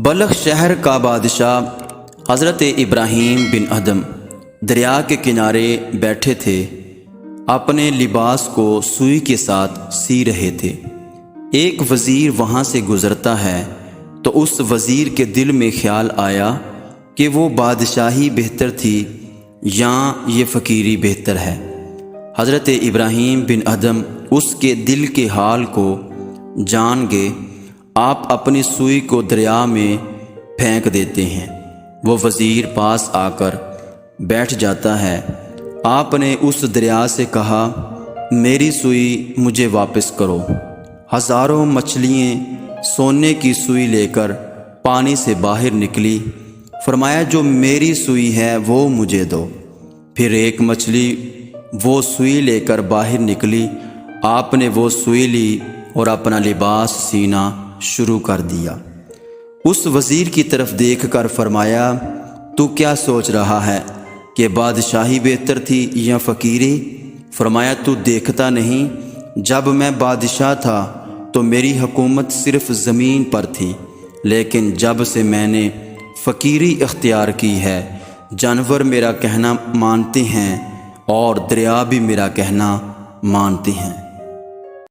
بلخ شہر کا بادشاہ حضرت ابراہیم بن ادھم دریا کے کنارے بیٹھے تھے، اپنے لباس کو سوئی کے ساتھ سی رہے تھے۔ ایک وزیر وہاں سے گزرتا ہے تو اس وزیر کے دل میں خیال آیا کہ وہ بادشاہی بہتر تھی یا یہ فقیری بہتر ہے۔ حضرت ابراہیم بن ادھم اس کے دل کے حال کو جان گئے، آپ اپنی سوئی کو دریا میں پھینک دیتے ہیں۔ وہ وزیر پاس آ کر بیٹھ جاتا ہے۔ آپ نے اس دریا سے کہا، میری سوئی مجھے واپس کرو۔ ہزاروں مچھلیاں سونے کی سوئی لے کر پانی سے باہر نکلی، فرمایا جو میری سوئی ہے وہ مجھے دو۔ پھر ایک مچھلی وہ سوئی لے کر باہر نکلی، آپ نے وہ سوئی لی اور اپنا لباس سینا شروع کر دیا۔ اس وزیر کی طرف دیکھ کر فرمایا، تو کیا سوچ رہا ہے کہ بادشاہی بہتر تھی یا فقیری؟ فرمایا تو دیکھتا نہیں، جب میں بادشاہ تھا تو میری حکومت صرف زمین پر تھی، لیکن جب سے میں نے فقیری اختیار کی ہے، جانور میرا کہنا مانتے ہیں اور دریا بھی میرا کہنا مانتے ہیں۔